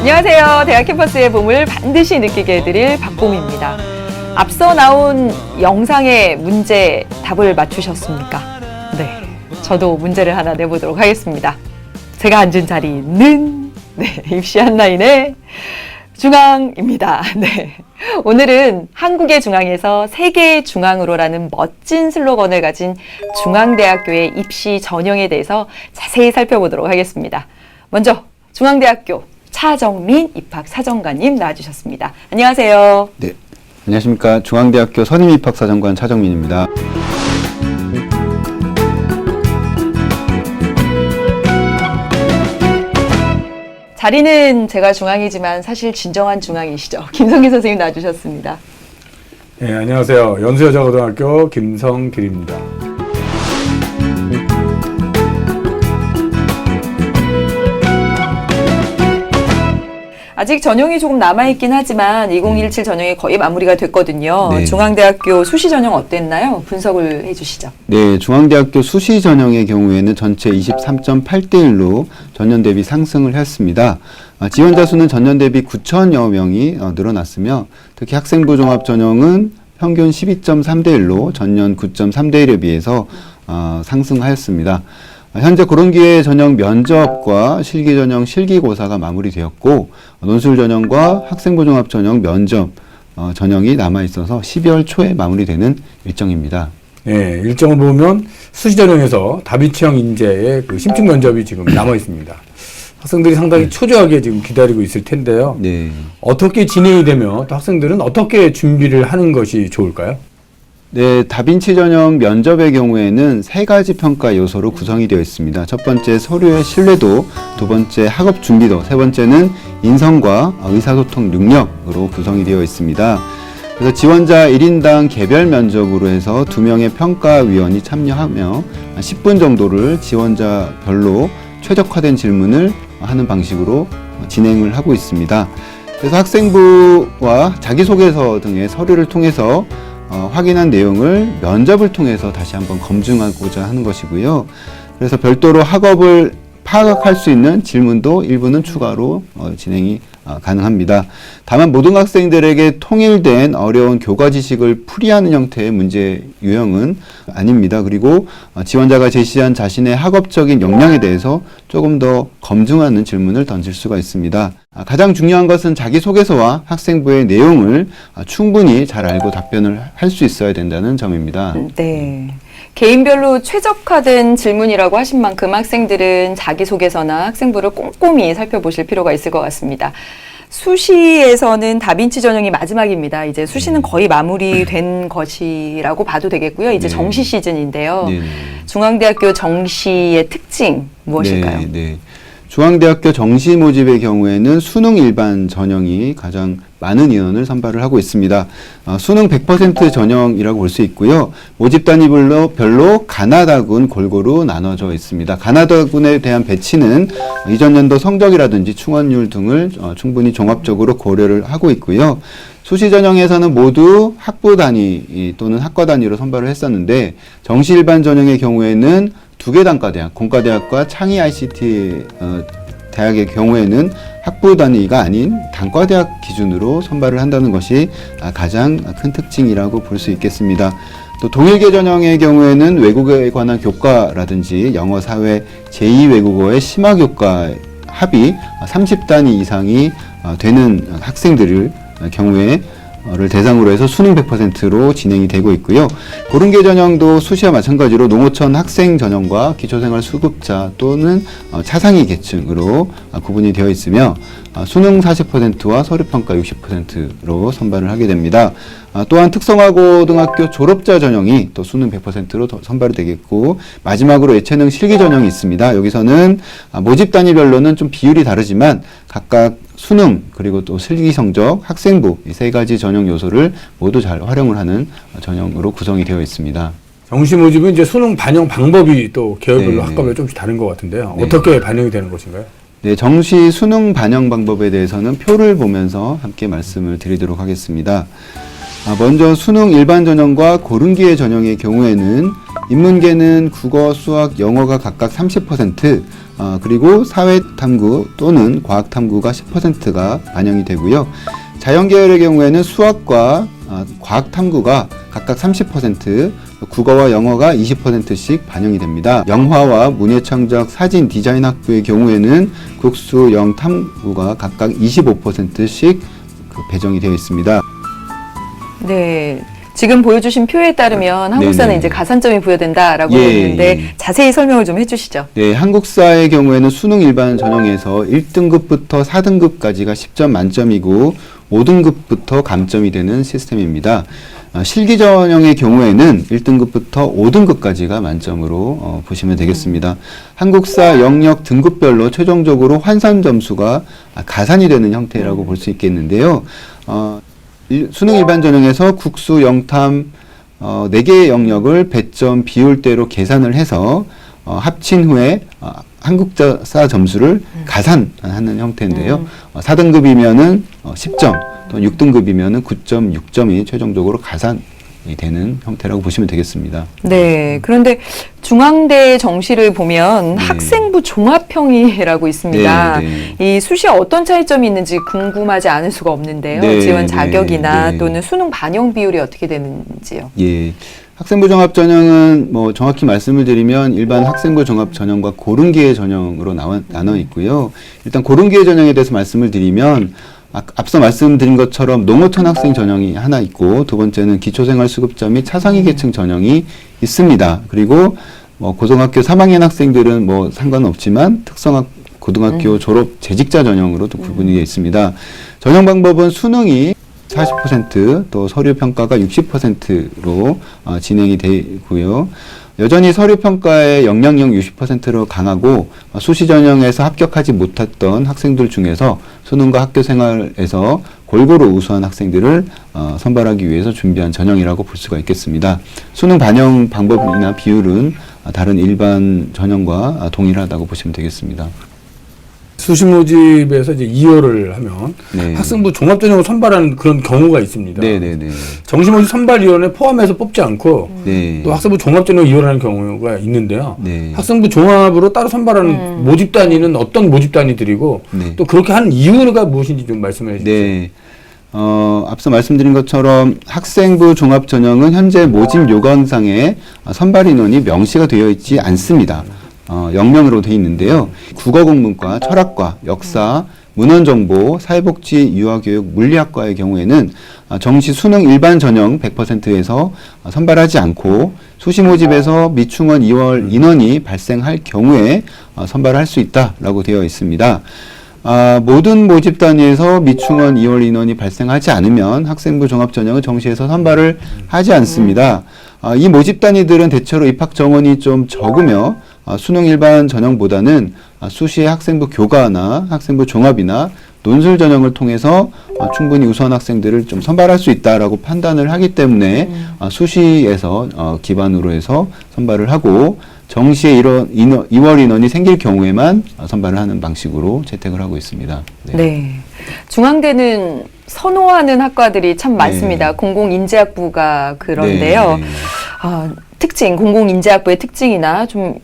안녕하세요. 대학 캠퍼스의 봄을 반드시 느끼게 해드릴 박봄입니다. 앞서 나온 영상의 문제 답을 맞추셨습니까? 네, 저도 문제를 하나 내보도록 하겠습니다. 제가 앉은 자리는 입시 한라인의 중앙입니다. 네, 오늘은 한국의 중앙에서 세계의 중앙으로라는 멋진 슬로건을 가진 중앙대학교의 입시 전형에 대해서 자세히 살펴보도록 하겠습니다. 먼저 중앙대학교 차정민 입학사정관님 나와주셨습니다. 안녕하세요. 네, 안녕하십니까. 중앙대학교 선임입학사정관 차정민입니다. 자리는 제가 중앙이지만 사실 진정한 중앙이시죠. 김성길 선생님 나와주셨습니다. 네, 안녕하세요. 연수여자고등학교 김성길입니다. 아직 전형이 조금 남아있긴 하지만 2017 전형이 거의 마무리가 됐거든요. 네. 중앙대학교 수시 전형 어땠나요? 분석을 해주시죠. 네, 중앙대학교 수시 전형의 경우에는 전체 23.8대 1로 전년 대비 상승을 했습니다. 지원자 수는 전년 대비 9,000여 명이 늘어났으며 특히 학생부 종합 전형은 평균 12.3대 1로 전년 9.3대 1에 비해서 상승하였습니다. 현재 고른기회 전형 면접과 실기 전형 실기고사가 마무리되었고 논술 전형과 학생부 종합 전형 면접 전형이 남아 있어서 12월 초에 마무리되는 일정입니다. 네, 일정을 보면 수시 전형에서 다비치형 인재의 그 심층 면접이 지금 남아 있습니다. 학생들이 상당히 초조하게 지금 기다리고 있을 텐데요. 네. 어떻게 진행이 되면 또 학생들은 어떻게 준비를 하는 것이 좋을까요? 네, 다빈치 전형 면접의 경우에는 세 가지 평가 요소로 구성이 되어 있습니다. 첫 번째 서류의 신뢰도, 두 번째 학업 준비도, 세 번째는 인성과 의사소통 능력으로 구성이 되어 있습니다. 그래서 지원자 1인당 개별 면접으로 해서 2명의 평가위원이 참여하며 10분 정도를 지원자별로 최적화된 질문을 하는 방식으로 진행을 하고 있습니다. 그래서 학생부와 자기소개서 등의 서류를 통해서 확인한 내용을 면접을 통해서 다시 한번 검증하고자 하는 것이고요. 그래서 별도로 학업을 파악할 수 있는 질문도 일부는 추가로 진행이 가능합니다. 다만 모든 학생들에게 통일된 어려운 교과 지식을 풀이하는 형태의 문제 유형은 아닙니다. 그리고 지원자가 제시한 자신의 학업적인 역량에 대해서 조금 더 검증하는 질문을 던질 수가 있습니다. 가장 중요한 것은 자기소개서와 학생부의 내용을 충분히 잘 알고 답변을 할 수 있어야 된다는 점입니다. 네. 개인별로 최적화된 질문이라고 하신 만큼 학생들은 자기소개서나 학생부를 꼼꼼히 살펴보실 필요가 있을 것 같습니다. 수시에서는 다빈치 전형이 마지막입니다. 이제 수시는 거의 마무리된 것이라고 봐도 되겠고요. 이제 네. 정시 시즌인데요. 네. 중앙대학교 정시의 특징 무엇일까요? 네, 네. 중앙대학교 정시 모집의 경우에는 수능 일반 전형이 가장 많은 인원을 선발을 하고 있습니다. 수능 100% 전형이라고 볼 수 있고요. 모집 단위별로 가나다군 골고루 나눠져 있습니다. 가나다군에 대한 배치는 이전 연도 성적이라든지 충원율 등을 충분히 종합적으로 고려를 하고 있고요. 수시 전형에서는 모두 학부 단위 또는 학과 단위로 선발을 했었는데 정시 일반 전형의 경우에는 2개 단과대학, 공과대학과 창의 ICT 대학의 경우에는 학부 단위가 아닌 단과대학 기준으로 선발을 한다는 것이 가장 큰 특징이라고 볼 수 있겠습니다. 또 동일계 전형의 경우에는 외국어에 관한 교과라든지 영어, 사회, 제2외국어의 심화교과 합이 30단위 이상이 되는 학생들을 경우에 를 대상으로 해서 수능 100%로 진행이 되고 있고요. 고른계 전형도 수시와 마찬가지로 농어촌 학생 전형과 기초생활 수급자 또는 차상위 계층으로 구분이 되어 있으며 수능 40%와 서류평가 60%로 선발을 하게 됩니다. 또한 특성화고등학교 졸업자 전형이 또 수능 100%로 선발이 되겠고 마지막으로 예체능 실기 전형이 있습니다. 여기서는 모집 단위별로는 좀 비율이 다르지만 각각 수능 그리고 또 실기 성적, 학생부 이 세 가지 전형 요소를 모두 잘 활용을 하는 전형으로 구성이 되어 있습니다. 정시 모집은 이제 수능 반영 방법이 또 계열별로 네, 학과별로 조금씩 다른 것 같은데요. 네. 어떻게 반영이 되는 것인가요? 네, 정시 수능 반영 방법에 대해서는 표를 보면서 함께 말씀을 드리도록 하겠습니다. 먼저 수능 일반 전형과 고른기회 전형의 경우에는 인문계는 국어, 수학, 영어가 각각 30%, 그리고 사회탐구 또는 과학탐구가 10%가 반영이 되고요. 자연계열의 경우에는 수학과 과학탐구가 각각 30%, 국어와 영어가 20%씩 반영이 됩니다. 영화와 문예창작 사진 디자인학부의 경우에는 국수, 영, 탐구가 각각 25%씩 배정이 되어 있습니다. 네. 지금 보여주신 표에 따르면 한국사는 네네. 이제 가산점이 부여된다라고 했는데 자세히 설명을 좀 해주시죠. 네, 한국사의 경우에는 수능 일반 전형에서 1등급부터 4등급까지가 10점 만점이고 5등급부터 감점이 되는 시스템입니다. 실기 전형의 경우에는 1등급부터 5등급까지가 만점으로 보시면 되겠습니다. 한국사 영역 등급별로 최종적으로 환산 점수가 가산이 되는 형태라고 볼 수 있겠는데요. 수능 일반 전형에서 국수, 영탐 4개의 영역을 배점 비율대로 계산을 해서 합친 후에 한국사 점수를 가산하는 형태인데요. 4등급이면은 10점, 또 6등급이면은 9.6점이 최종적으로 가산이 되는 형태라고 보시면 되겠습니다. 네. 그런데 중앙대 정시를 보면 네. 학생부 종합형이라고 있습니다. 네, 이 수시에 어떤 차이점이 있는지 궁금하지 않을 수가 없는데요. 네, 지원 자격이나 네. 또는 수능 반영 비율이 어떻게 되는지요. 예. 학생부 종합 전형은 뭐 정확히 말씀을 드리면 일반 학생부 종합 전형과 고른기회 전형으로 나눠 있고요. 일단 고른기회 전형에 대해서 말씀을 드리면 앞서 말씀드린 것처럼 농어촌 학생 전형이 하나 있고 두 번째는 기초생활수급자 및 차상위 계층 전형이 있습니다. 그리고 뭐 고등학교 3학년 학생들은 뭐 상관없지만 특성학 고등학교 졸업 재직자 전형으로도 구분이 되어 있습니다. 전형 방법은 수능이 40%, 또 서류 평가가 60%로 진행이 되고요. 여전히 서류 평가의 영향력 60%로 강하고 수시 전형에서 합격하지 못했던 학생들 중에서 수능과 학교 생활에서 골고루 우수한 학생들을 선발하기 위해서 준비한 전형이라고 볼 수가 있겠습니다. 수능 반영 방법이나 비율은 다른 일반 전형과 동일하다고 보시면 되겠습니다. 수시 모집에서 이제 2월을 하면 네. 학생부 종합전형을 선발하는 그런 경우가 있습니다. 네네네. 정시 모집 선발위원회 포함해서 뽑지 않고 네. 또 학생부 종합전형 2월하는 경우가 있는데요. 네. 학생부 종합으로 따로 선발하는 모집 단위는 어떤 모집 단위들이고 네. 또 그렇게 하는 이유가 무엇인지 좀 말씀해 주시죠. 네. 앞서 말씀드린 것처럼 학생부 종합 전형은 현재 모집 요강상에 선발 인원이 명시가 되어 있지 않습니다. 0명으로 되어 있는데요. 국어 국문과, 철학과, 역사, 문헌정보, 사회복지, 유아교육, 물리학과의 경우에는 정시 수능 일반 전형 100%에서 선발하지 않고 수시 모집에서 미충원 2월 인원이 발생할 경우에 선발할 수 있다라고 되어 있습니다. 모든 모집 단위에서 미충원 2월 인원이 발생하지 않으면 학생부 종합 전형은 정시에서 선발을 하지 않습니다. 이 모집 단위들은 대체로 입학 정원이 좀 적으며 수능 일반 전형보다는 수시의 학생부 교과나 학생부 종합이나 논술 전형을 통해서 충분히 우수한 학생들을 좀 선발할 수 있다라고 판단을 하기 때문에 수시에서 기반으로 해서 선발을 하고 정시에 2월 인원이 생길 경우에만 선발을 하는 방식으로 채택을 하고 있습니다. 네. 중앙대는 선호하는 학과들이 참 많습니다. 공공인재학부가 그런데요. 특징, 공공인재학부의 특징이나 좀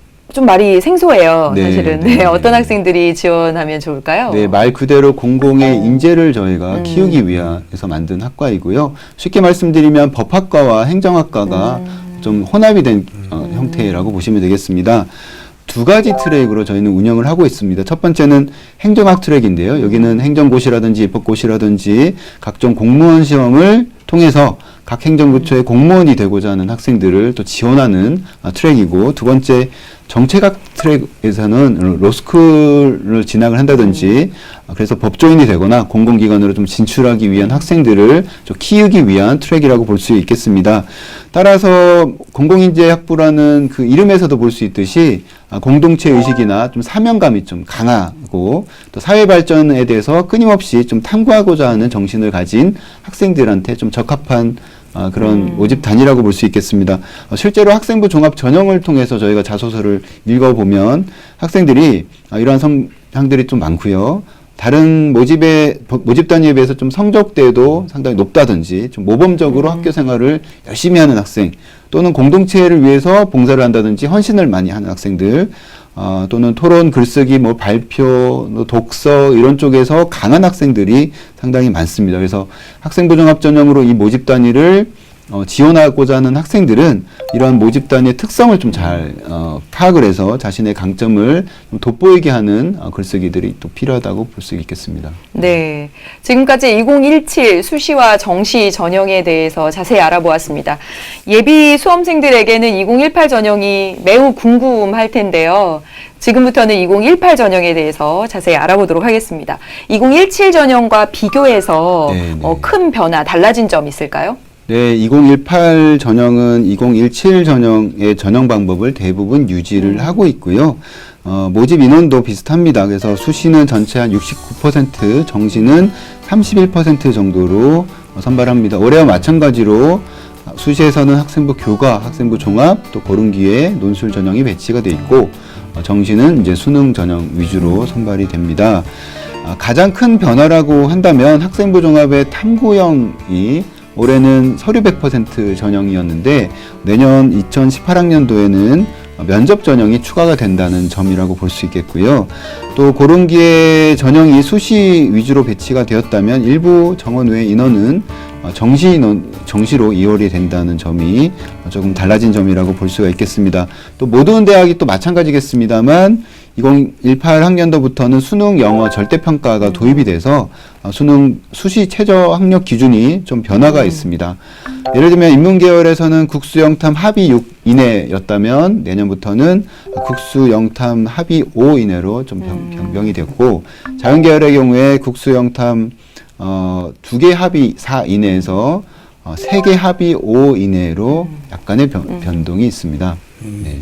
말이 생소해요. 네, 사실은. 네. 어떤 학생들이 지원하면 좋을까요? 네, 말 그대로 공공의 인재를 저희가 키우기 위해서 만든 학과이고요. 쉽게 말씀드리면 법학과와 행정학과가 좀 혼합이 된 형태라고 보시면 되겠습니다. 두 가지 트랙으로 저희는 운영을 하고 있습니다. 첫 번째는 행정학 트랙인데요. 여기는 행정고시라든지 입법고시라든지 각종 공무원 시험을 통해서 각 행정부처의 공무원이 되고자 하는 학생들을 또 지원하는 트랙이고, 두 번째 정책학 트랙에서는 로스쿨을 진학을 한다든지 그래서 법조인이 되거나 공공기관으로 좀 진출하기 위한 학생들을 좀 키우기 위한 트랙이라고 볼 수 있겠습니다. 따라서 공공인재학부라는 그 이름에서도 볼 수 있듯이 공동체 의식이나 좀 사명감이 좀 강하고 또 사회 발전에 대해서 끊임없이 좀 탐구하고자 하는 정신을 가진 학생들한테 좀 적합한 그런 모집 단위라고 볼 수 있겠습니다. 실제로 학생부 종합 전형을 통해서 저희가 자소서를 읽어보면 학생들이 이러한 성향들이 좀 많고요. 다른 모집 단위에 비해서 좀 성적대도 상당히 높다든지 좀 모범적으로 학교 생활을 열심히 하는 학생 또는 공동체를 위해서 봉사를 한다든지 헌신을 많이 하는 학생들 또는 토론, 글쓰기, 뭐 발표, 독서 이런 쪽에서 강한 학생들이 상당히 많습니다. 그래서 학생부 종합 전형으로 이 모집 단위를 지원하고자 하는 학생들은 이러한 모집 단위의 특성을 좀 잘 파악을 해서 자신의 강점을 좀 돋보이게 하는 글쓰기들이 또 필요하다고 볼 수 있겠습니다. 네. 지금까지 2017 수시와 정시 전형에 대해서 자세히 알아보았습니다. 예비 수험생들에게는 2018 전형이 매우 궁금할 텐데요. 지금부터는 2018 전형에 대해서 자세히 알아보도록 하겠습니다. 2017 전형과 비교해서 네, 네. 큰 변화, 달라진 점 있을까요? 네, 2018 전형은 2017 전형의 전형 방법을 대부분 유지를 하고 있고요. 모집 인원도 비슷합니다. 그래서 수시는 전체 한 69%, 정시는 31% 정도로 선발합니다. 올해와 마찬가지로 수시에서는 학생부 교과, 학생부 종합, 또 고른기에 논술 전형이 배치가 돼 있고, 정시는 이제 수능 전형 위주로 선발이 됩니다. 가장 큰 변화라고 한다면 학생부 종합의 탐구형이 올해는 서류 100% 전형이었는데 내년 2018학년도에는 면접 전형이 추가가 된다는 점이라고 볼 수 있겠고요. 또 고른기에 전형이 수시 위주로 배치가 되었다면 일부 정원 외 인원은 정시로 이월이 된다는 점이 조금 달라진 점이라고 볼 수가 있겠습니다. 또 모든 대학이 또 마찬가지겠습니다만 2018 학년도부터는 수능 영어 절대평가가 도입이 돼서 수능 수시 최저 학력 기준이 좀 변화가 있습니다. 예를 들면 인문계열에서는 국수 영탐 합의 6 이내였다면 내년부터는 국수 영탐 합의 5 이내로 좀 변경이 됐고, 자연계열의 경우에 국수 영탐 2개 합의 4 이내에서 3개 합의 5 이내로 약간의 변동이 있습니다. 네.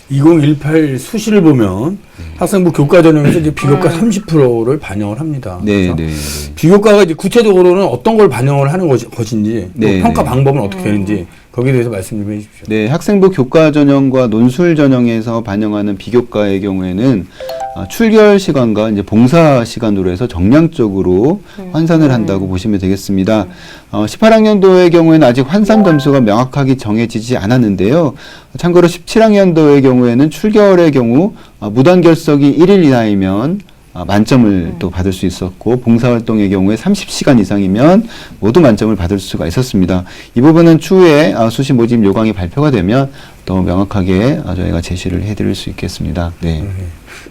2018 수시를 보면 학생부 교과 전형에서 이제 비교과 30%를 반영을 합니다. 네, 그래서 네, 네. 비교과가 이제 구체적으로는 어떤 걸 반영을 하는 것인지, 또 네, 평가 네. 방법은 어떻게 되는지 거기에 대해서 말씀 좀 해주십시오. 네, 학생부 교과 전형과 논술 전형에서 반영하는 비교과의 경우에는 출결 시간과 이제 봉사 시간으로 해서 정량적으로 환산을 한다고 보시면 되겠습니다. 18학년도의 경우에는 아직 환산 점수가 명확하게 정해지지 않았는데요. 참고로 17학년도의 경우에는 출결의 경우 무단 결석이 1일 이하이면 만점을 또 받을 수 있었고, 봉사활동의 경우에 30시간 이상이면 모두 만점을 받을 수가 있었습니다. 이 부분은 추후에 수시 모집 요강이 발표가 되면 더 명확하게 저희가 제시를 해드릴 수 있겠습니다. 네.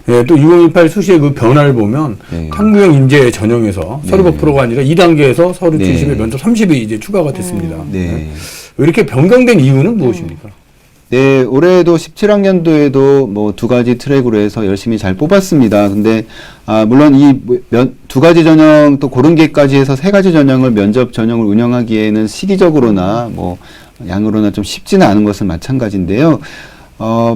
네, 또 2018 수시의 그 변화를 보면 네. 탐구형 인재 전형에서 서류 100%가 아니라 2단계에서 서류 네. 70에 면접 30이 이제 추가가 됐습니다. 네. 이렇게 변경된 이유는 무엇입니까? 네, 올해도 17학년도에도 뭐 두 가지 트랙으로 해서 열심히 잘 뽑았습니다. 근데, 물론 이 두 가지 전형 또 고른기까지 해서 세 가지 전형을 면접 전형을 운영하기에는 시기적으로나 뭐 양으로나 좀 쉽지는 않은 것은 마찬가지인데요.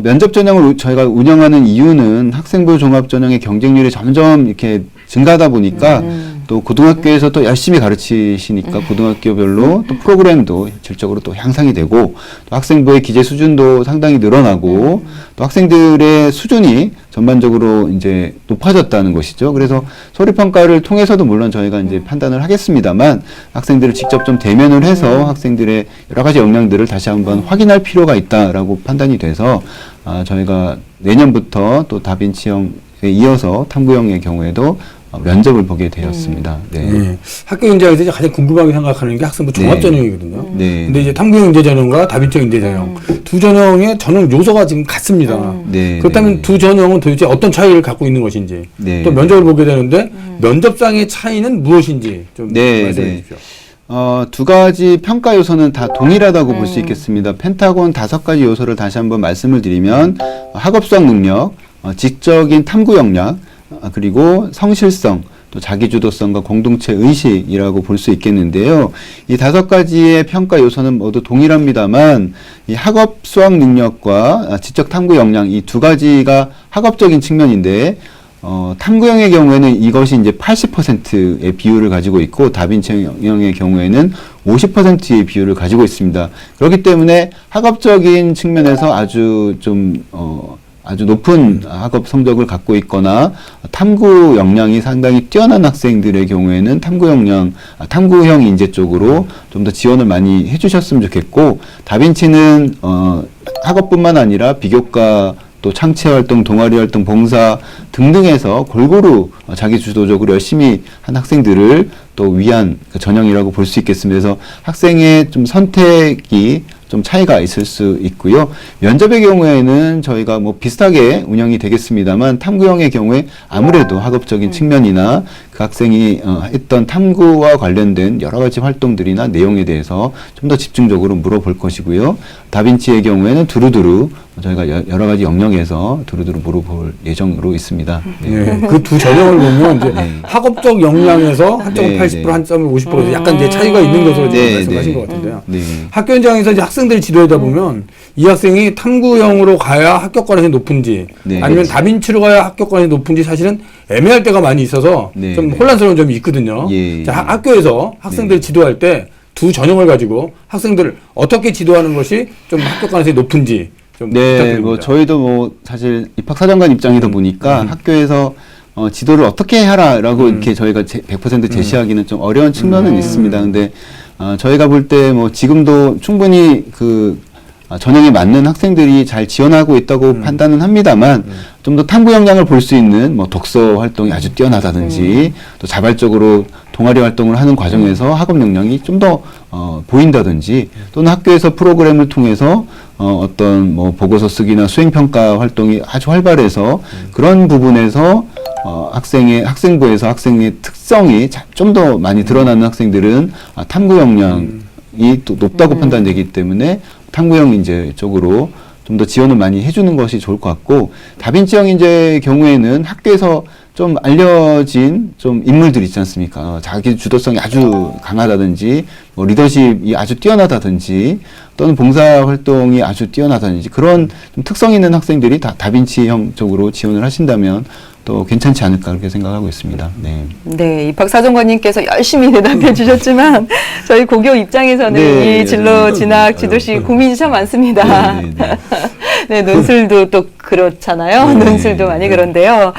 면접 전형을 저희가 운영하는 이유는 학생부 종합 전형의 경쟁률이 점점 이렇게 증가하다 보니까 또 고등학교에서 또 열심히 가르치시니까 고등학교별로 또 프로그램도 질적으로 또 향상이 되고, 또 학생부의 기재 수준도 상당히 늘어나고, 또 학생들의 수준이 전반적으로 이제 높아졌다는 것이죠. 그래서 서류 평가를 통해서도 물론 저희가 이제 판단을 하겠습니다만, 학생들을 직접 좀 대면을 해서 학생들의 여러 가지 역량들을 다시 한번 확인할 필요가 있다라고 판단이 돼서 저희가 내년부터 또 다빈치형에 이어서 탐구형의 경우에도 면접을 보게 되었습니다. 네. 네. 학교 인재에서 이제 가장 궁금하게 생각하는 게 학생부 종합 전형이거든요. 네. 근데 이제 탐구형 인재 전형과 다빈치형 인재 전형 두 전형의 전형 요소가 지금 같습니다. 네. 그렇다면 네. 두 전형은 도대체 어떤 차이를 갖고 있는 것인지, 네. 또 면접을 보게 되는데 면접상의 차이는 무엇인지 좀 네, 말씀해 네. 주십시오. 두 가지 평가 요소는 다 동일하다고 볼 수 있겠습니다. 펜타곤 5가지 요소를 다시 한번 말씀을 드리면, 학업 수학 능력, 지적인 탐구 역량, 그리고 성실성, 또 자기주도성과 공동체 의식이라고 볼 수 있겠는데요. 이 5가지의 평가 요소는 모두 동일합니다만, 이 학업 수학 능력과 지적 탐구 역량, 이 두 가지가 학업적인 측면인데, 탐구형의 경우에는 이것이 이제 80%의 비율을 가지고 있고, 다빈치형의 경우에는 50%의 비율을 가지고 있습니다. 그렇기 때문에 학업적인 측면에서 아주 좀, 아주 높은 학업 성적을 갖고 있거나 탐구 역량이 상당히 뛰어난 학생들의 경우에는 탐구형 인재 쪽으로 좀 더 지원을 많이 해주셨으면 좋겠고, 다빈치는 학업뿐만 아니라 비교과 또 창체활동, 동아리활동, 봉사 등등에서 골고루 자기 주도적으로 열심히 한 학생들을 또 위한 그 전형이라고 볼 수 있겠습니다. 그래서 학생의 좀 선택이 좀 차이가 있을 수 있고요. 면접의 경우에는 저희가 뭐 비슷하게 운영이 되겠습니다만, 탐구형의 경우에 아무래도 학업적인 측면이나 그 학생이 했던 탐구와 관련된 여러 가지 활동들이나 내용에 대해서 좀 더 집중적으로 물어볼 것이고요. 다빈치의 경우에는 두루두루 저희가 여러 가지 영역에서 두루두루 물어볼 예정으로 있습니다. 네. 네. 그 두 전형을 보면 이제 학업적 역량에서 한점을 네, 80%, 네. 한점을 50% 약간 이제 차이가 있는 것으로 지금 네, 말씀하신 네. 것 같은데요. 네. 학교 현장에서 이제 학생들 지도하다 보면 이 학생이 탐구형으로 가야 합격권이 높은지 네. 아니면 다빈치로 가야 합격권이 높은지 사실은 애매할 때가 많이 있어서 네, 좀 네. 혼란스러운 점이 있거든요. 예. 자, 학교에서 학생들 지도할 때 두 전형을 가지고 학생들을 어떻게 지도하는 것이 좀 합격 가능성이 높은지 좀 네, 부탁드립니다. 뭐 저희도 뭐 사실 입학사정관 입장이다 보니까 학교에서 지도를 어떻게 하라라고 이렇게 저희가 100% 제시하기는 좀 어려운 측면은 있습니다. 근데 저희가 볼 때 뭐 지금도 충분히 그 전형에 맞는 학생들이 잘 지원하고 있다고 판단은 합니다만, 좀 더 탐구 역량을 볼 수 있는 뭐 독서 활동이 아주 뛰어나다든지 또 자발적으로 동아리 활동을 하는 과정에서 학업 역량이 좀 더 보인다든지, 또는 학교에서 프로그램을 통해서 어떤 뭐 보고서 쓰기나 수행평가 활동이 아주 활발해서 그런 부분에서 학생부에서 학생의 특성이 좀 더 많이 드러나는 학생들은 탐구 역량이 또 높다고 판단되기 때문에 탐구형 인재 쪽으로 좀 더 지원을 많이 해주는 것이 좋을 것 같고, 다빈치형 인재의 경우에는 학교에서 좀 알려진 좀 인물들 있지 않습니까? 자기 주도성이 아주 강하다든지, 뭐 리더십이 아주 뛰어나다든지, 또는 봉사활동이 아주 뛰어나다든지, 그런 좀 특성 있는 학생들이 다빈치형 쪽으로 지원을 하신다면 또 괜찮지 않을까 그렇게 생각하고 있습니다. 네. 네, 입학사정관님께서 열심히 대답해 주셨지만 저희 고교 입장에서는 네, 이 진로 네. 진학 지도시 고민이 참 많습니다. 네, 네, 네. 네, 논술도 또 그렇잖아요. 네, 논술도 많이 네. 그런데요.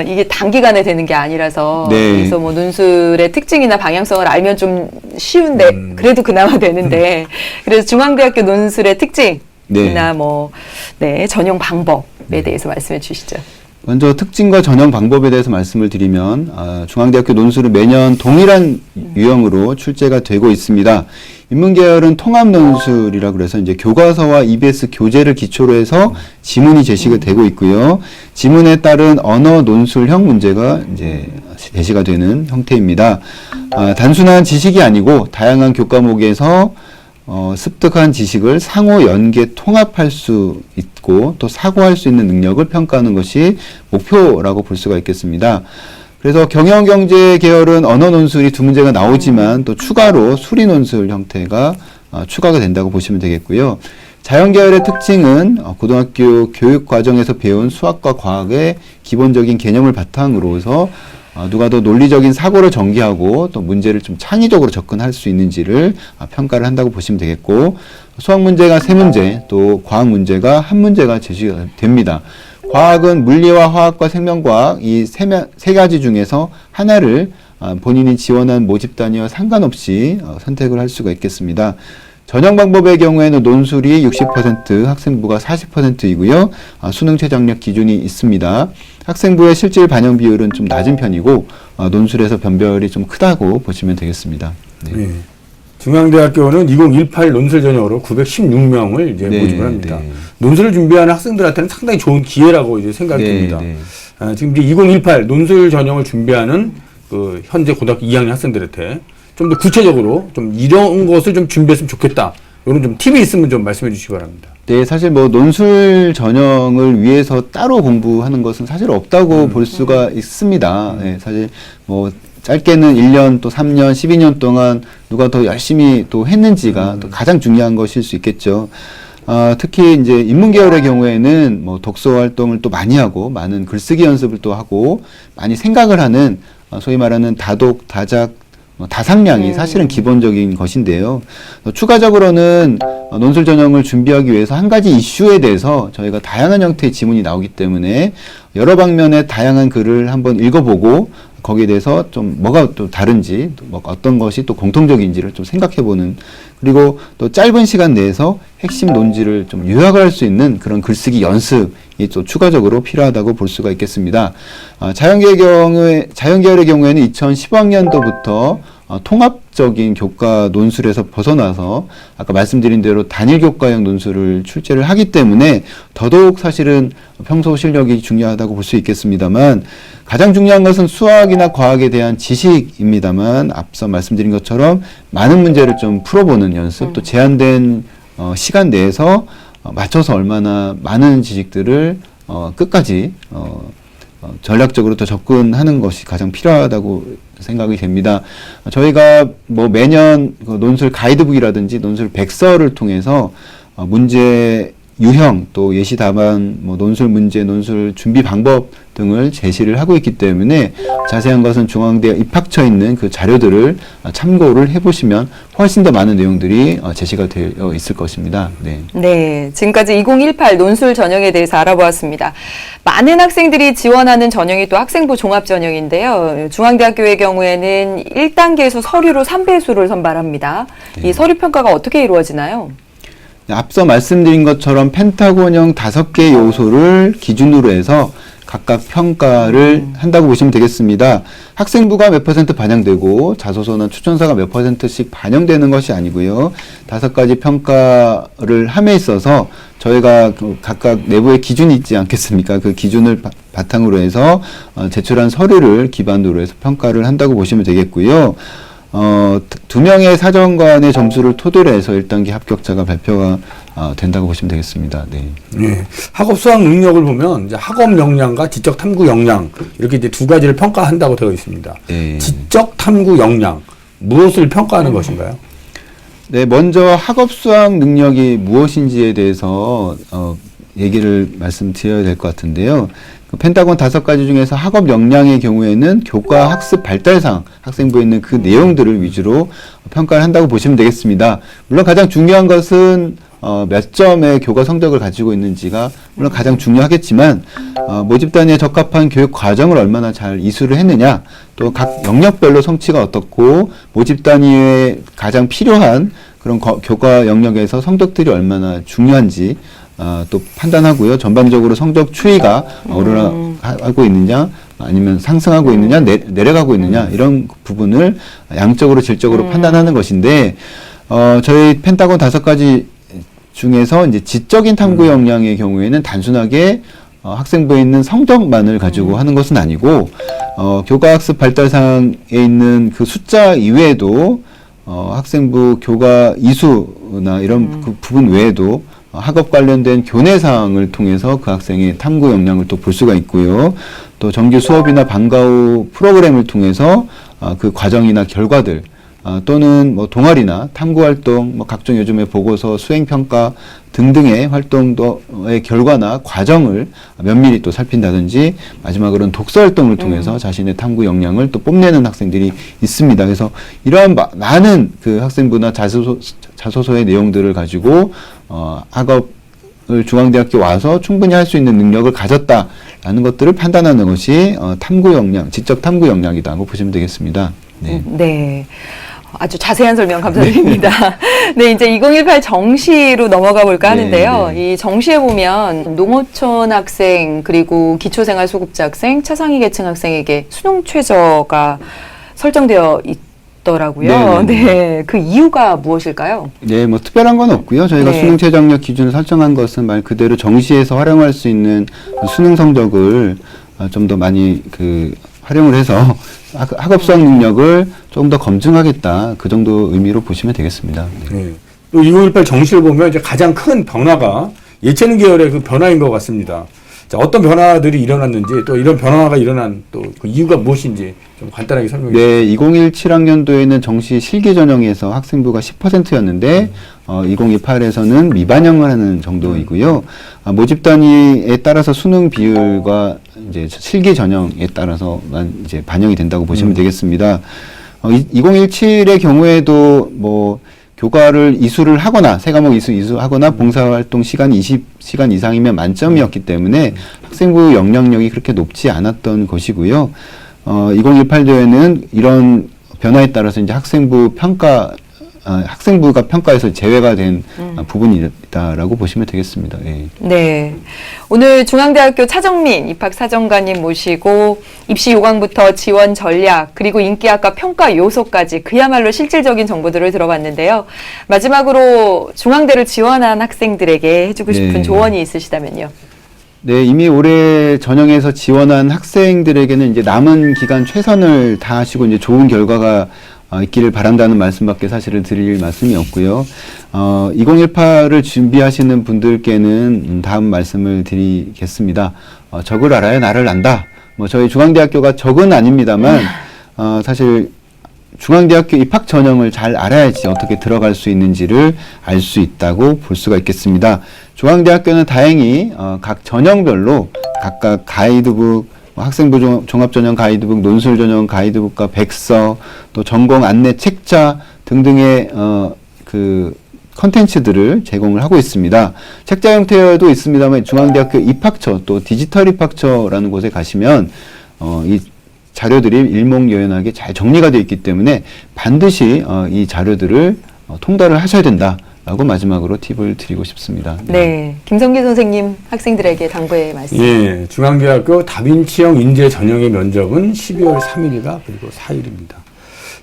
이게 단기간에 되는 게 아니라서 네. 그래서 뭐 논술의 특징이나 방향성을 알면 좀 쉬운데 그래도 그나마 되는데 그래서 중앙대학교 논술의 특징이나 네. 뭐 네, 전용 방법에 대해서 말씀해 주시죠. 먼저 특징과 전형 방법에 대해서 말씀을 드리면, 중앙대학교 논술은 매년 동일한 유형으로 출제가 되고 있습니다. 인문계열은 통합 논술이라고 그래서 이제 교과서와 EBS 교재를 기초로 해서 지문이 제시가 되고 있고요. 지문에 따른 언어 논술형 문제가 이제 제시가 되는 형태입니다. 단순한 지식이 아니고 다양한 교과목에서 습득한 지식을 상호 연계 통합할 수 있고 또 사고할 수 있는 능력을 평가하는 것이 목표라고 볼 수가 있겠습니다. 그래서 경영경제 계열은 언어 논술이 두 문제가 나오지만 또 추가로 수리 논술 형태가 추가가 된다고 보시면 되겠고요. 자연계열의 특징은 고등학교 교육 과정에서 배운 수학과 과학의 기본적인 개념을 바탕으로 해서 누가 더 논리적인 사고를 전개하고 또 문제를 좀 창의적으로 접근할 수 있는지를 평가를 한다고 보시면 되겠고, 수학 문제가 3문제, 또 과학 문제가 1문제가 제시가 됩니다. 과학은 물리와 화학과 생명과학 이 세 가지 중에서 하나를 본인이 지원한 모집 단위와 상관없이 선택을 할 수가 있겠습니다. 전형 방법의 경우에는 논술이 60%, 학생부가 40%이고요. 수능 최저학력 기준이 있습니다. 학생부의 실질 반영 비율은 좀 낮은 편이고 논술에서 변별이 좀 크다고 보시면 되겠습니다. 네. 네. 중앙대학교는 2018 논술 전형으로 916명을 이제 네, 모집을 합니다. 네. 논술을 준비하는 학생들한테는 상당히 좋은 기회라고 이제 생각이 네, 듭니다. 네. 지금 이제 2018 논술 전형을 준비하는 그 현재 고등학교 2학년 학생들한테 좀 더 구체적으로 좀 이런 것을 좀 준비했으면 좋겠다. 이런 좀 팁이 있으면 좀 말씀해 주시기 바랍니다. 네, 사실 뭐 논술 전형을 위해서 따로 공부하는 것은 사실 없다고 볼 수가 있습니다. 네, 사실 뭐 짧게는 1년 또 3년, 12년 동안 누가 더 열심히 또 했는지가 또 가장 중요한 것일 수 있겠죠. 특히 이제 인문계열의 경우에는 뭐 독서 활동을 또 많이 하고 많은 글쓰기 연습을 또 하고 많이 생각을 하는 소위 말하는 다독, 다작, 다상량이 사실은 기본적인 것인데요. 추가적으로는 논술 전형을 준비하기 위해서 한 가지 이슈에 대해서 저희가 다양한 형태의 지문이 나오기 때문에 여러 방면의 다양한 글을 한번 읽어보고 거기에 대해서 좀 뭐가 또 다른지, 뭐 어떤 것이 또 공통적인지를 좀 생각해보는, 그리고 또 짧은 시간 내에서 핵심 논지를 좀 요약을 할 수 있는 그런 글쓰기 연습이 또 추가적으로 필요하다고 볼 수가 있겠습니다. 자연계열의 경우에는 2015학년도부터 통합적인 교과 논술에서 벗어나서 아까 말씀드린 대로 단일 교과형 논술을 출제를 하기 때문에 더더욱 사실은 평소 실력이 중요하다고 볼 수 있겠습니다만, 가장 중요한 것은 수학이나 과학에 대한 지식입니다만, 앞서 말씀드린 것처럼 많은 문제를 좀 풀어보는 연습, 또 제한된 시간 내에서 맞춰서 얼마나 많은 지식들을 끝까지 전략적으로 더 접근하는 것이 가장 필요하다고 생각이 됩니다. 저희가 뭐 매년 그 논술 가이드북이라든지 논술 백서를 통해서 문제 유형, 또 예시 답안, 뭐 논술 문제, 논술 준비 방법 등을 제시를 하고 있기 때문에 자세한 것은 중앙대 입학처에 있는 그 자료들을 참고를 해보시면 훨씬 더 많은 내용들이 제시가 되어 있을 것입니다. 네. 네, 지금까지 2018 논술 전형에 대해서 알아보았습니다. 많은 학생들이 지원하는 전형이 또 학생부 종합 전형인데요. 중앙대학교의 경우에는 1단계에서 서류로 3배수를 선발합니다. 이 서류 평가가 어떻게 이루어지나요? 앞서 말씀드린 것처럼 펜타곤형 5개 요소를 기준으로 해서 각각 평가를 한다고 보시면 되겠습니다. 학생부가 몇 % 반영되고 자소서나 추천서가 몇 %씩 반영되는 것이 아니고요. 5가지 평가를 함에 있어서 저희가 각각 내부의 기준이 있지 않겠습니까? 그 기준을 바탕으로 해서 제출한 서류를 기반으로 해서 평가를 한다고 보시면 되겠고요. 2명의 사정관의 점수를 토대로 해서 1단계 합격자가 발표가 된다고 보시면 되겠습니다. 네. 네. 학업 수학 능력을 보면 이제 학업 역량과 지적 탐구 역량, 이렇게 이제 두 가지를 평가한다고 되어 있습니다. 네. 지적 탐구 역량, 무엇을 평가하는 것인가요? 네, 먼저 학업 수학 능력이 무엇인지에 대해서 얘기를 말씀드려야 될 것 같은데요. 그 펜타곤 5가지 중에서 학업 역량의 경우에는 교과 학습 발달상, 학생부에 있는 그 내용들을 위주로 평가를 한다고 보시면 되겠습니다. 물론 가장 중요한 것은 몇 점의 교과 성적을 가지고 있는지가 물론 가장 중요하겠지만, 모집 단위에 적합한 교육 과정을 얼마나 잘 이수를 했느냐, 또 각 영역별로 성취가 어떻고 모집 단위에 가장 필요한 그런 교과 영역에서 성적들이 얼마나 중요한지 또 판단하고요. 전반적으로 성적 추이가 오르락하고 있느냐, 아니면 상승하고 있느냐, 내려가고 있느냐, 이런 부분을 양적으로 질적으로 판단하는 것인데, 저희 펜타곤 5가지 중에서 이제 지적인 탐구 역량의 경우에는 단순하게 학생부에 있는 성적만을 가지고 하는 것은 아니고, 교과학습 발달상에 있는 그 숫자 이외에도 학생부 교과 이수나 이런 그 부분 외에도 학업 관련된 교내 사항을 통해서 그 학생의 탐구 역량을 또 볼 수가 있고요. 또 정규 수업이나 방과 후 프로그램을 통해서 그 과정이나 결과들, 또는 뭐 동아리나 탐구 활동, 뭐 각종 요즘의 보고서, 수행 평가 등등의 활동의 결과나 과정을 면밀히 또 살핀다든지, 마지막으로는 독서 활동을 통해서 자신의 탐구 역량을 또 뽐내는 학생들이 있습니다. 그래서 이러한 많은 그 학생부나 자소서의 내용들을 가지고 학업을 중앙대학교 와서 충분히 할 수 있는 능력을 가졌다라는 것들을 판단하는 것이 탐구 역량, 지적 탐구 역량이라고 보시면 되겠습니다. 네. 네. 아주 자세한 설명 감사드립니다. 네, 이제 2018 정시로 넘어가 볼까 하는데요. 네. 이 정시에 보면 농어촌 학생, 그리고 기초생활수급자 학생, 차상위 계층 학생에게 수능 최저가 설정되어 있더라고요. 네. 네, 그 이유가 무엇일까요? 네, 뭐 특별한 건 없고요. 저희가 네. 수능 최저학력 기준을 설정한 것은 말 그대로 정시에서 활용할 수 있는 수능 성적을 좀 더 많이 활용을 해서 학업 수학 능력을 조금 더 검증하겠다, 그 정도 의미로 보시면 되겠습니다. 네. 네. 또 2018 정시를 보면 이제 가장 큰 변화가 예체능 계열의 그 변화인 것 같습니다. 자, 어떤 변화들이 일어났는지, 또 이런 변화가 일어난 또 그 이유가 무엇인지 좀 간단하게 설명해 주세요. 네, 2017 학년도에는 정시 실기 전형에서 학생부가 10%였는데 2018에서는 미반영을 하는 정도이고요. 모집 단위에 따라서 수능 비율과 이제 실기 전형에 따라서만 이제 반영이 된다고 보시면 되겠습니다. 2017의 경우에도 뭐 교과를 이수를 하거나 세 과목 이수하거나 봉사활동 시간이 20시간 이상이면 만점이었기 때문에 학생부 영향력이 그렇게 높지 않았던 것이고요. 2018년에는 이런 변화에 따라서 이제 학생부가 평가에서 제외가 된 부분이다라고 보시면 되겠습니다. 예. 네. 오늘 중앙대학교 차정민 입학사정관님 모시고 입시 요강부터 지원 전략, 그리고 인기학과 평가 요소까지 그야말로 실질적인 정보들을 들어봤는데요. 마지막으로 중앙대를 지원한 학생들에게 해주고 싶은 네. 조언이 있으시다면요. 네, 이미 올해 전형에서 지원한 학생들에게는 이제 남은 기간 최선을 다하시고 이제 좋은 결과가 있기를 바란다는 말씀밖에 사실은 드릴 말씀이 없고요. 2018을 준비하시는 분들께는 다음 말씀을 드리겠습니다. 적을 알아야 나를 안다. 뭐 저희 중앙대학교가 적은 아닙니다만 사실 중앙대학교 입학 전형을 잘 알아야지 어떻게 들어갈 수 있는지를 알 수 있다고 볼 수가 있겠습니다. 중앙대학교는 다행히 각 전형별로 각각 가이드북, 학생부 종합전형 가이드북, 논술전형 가이드북과 백서, 또 전공 안내 책자 등등의 그 컨텐츠들을 제공을 하고 있습니다. 책자 형태도 있습니다만 중앙대학교 입학처 또 디지털 입학처라는 곳에 가시면 이 자료들이 일목요연하게 잘 정리가 되어 있기 때문에 반드시 이 자료들을 통달을 하셔야 된다라고 마지막으로 팁을 드리고 싶습니다. 네. 김성기 선생님 학생들에게 당부의 말씀. 예, 중앙대학교 다빈치형 인재 전형의 면접은 12월 3일이다 그리고 4일입니다.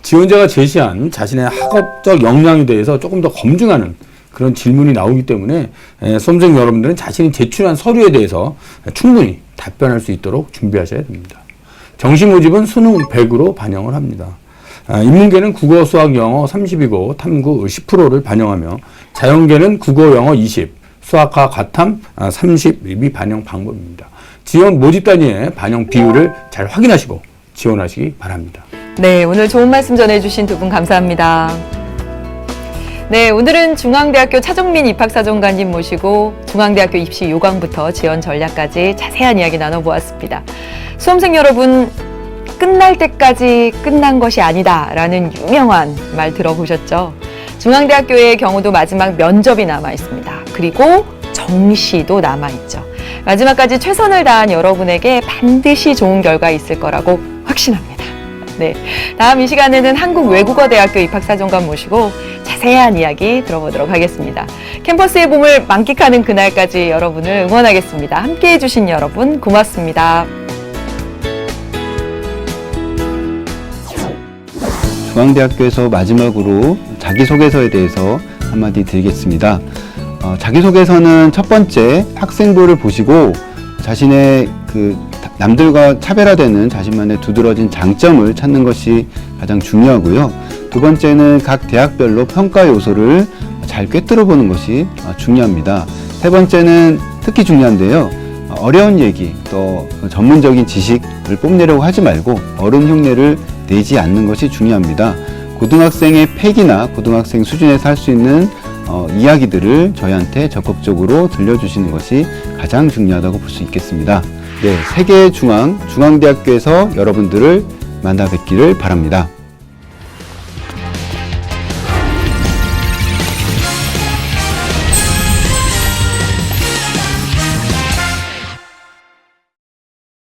지원자가 제시한 자신의 학업적 역량에 대해서 조금 더 검증하는 그런 질문이 나오기 때문에 수험생 여러분들은 자신이 제출한 서류에 대해서 충분히 답변할 수 있도록 준비하셔야 됩니다. 정시 모집은 수능 100으로 반영을 합니다. 인문계는 국어, 수학, 영어 30이고 탐구 10%를 반영하며 자연계는 국어, 영어 20, 수학과 과탐 30이 반영 방법입니다. 지원 모집 단위의 반영 비율을 잘 확인하시고 지원하시기 바랍니다. 네, 오늘 좋은 말씀 전해주신 두 분 감사합니다. 네, 오늘은 중앙대학교 차정민 입학사정관님 모시고 중앙대학교 입시 요강부터 지원 전략까지 자세한 이야기 나눠보았습니다. 수험생 여러분, 끝날 때까지 끝난 것이 아니다라는 유명한 말 들어보셨죠? 중앙대학교의 경우도 마지막 면접이 남아 있습니다. 그리고 정시도 남아 있죠. 마지막까지 최선을 다한 여러분에게 반드시 좋은 결과 있을 거라고 확신합니다. 네, 다음 이 시간에는 한국외국어대학교 입학사정관 모시고 자세한 이야기 들어보도록 하겠습니다. 캠퍼스의 봄을 만끽하는 그날까지 여러분을 응원하겠습니다. 함께해 주신 여러분 고맙습니다. 중앙대학교에서 마지막으로 자기소개서에 대해서 한마디 드리겠습니다. 자기소개서는 첫 번째 학생부를 보시고 자신의 그 남들과 차별화되는 자신만의 두드러진 장점을 찾는 것이 가장 중요하고요. 두 번째는 각 대학별로 평가 요소를 잘 꿰뚫어 보는 것이 중요합니다. 세 번째는 특히 중요한데요. 어려운 얘기 또 전문적인 지식을 뽐내려고 하지 말고 어른 흉내를 내지 않는 것이 중요합니다. 고등학생의 패기나 고등학생 수준에서 할 수 있는 이야기들을 저희한테 적극적으로 들려주시는 것이 가장 중요하다고 볼 수 있겠습니다. 네, 세계의 중앙대학교에서 여러분들을 만나 뵙기를 바랍니다.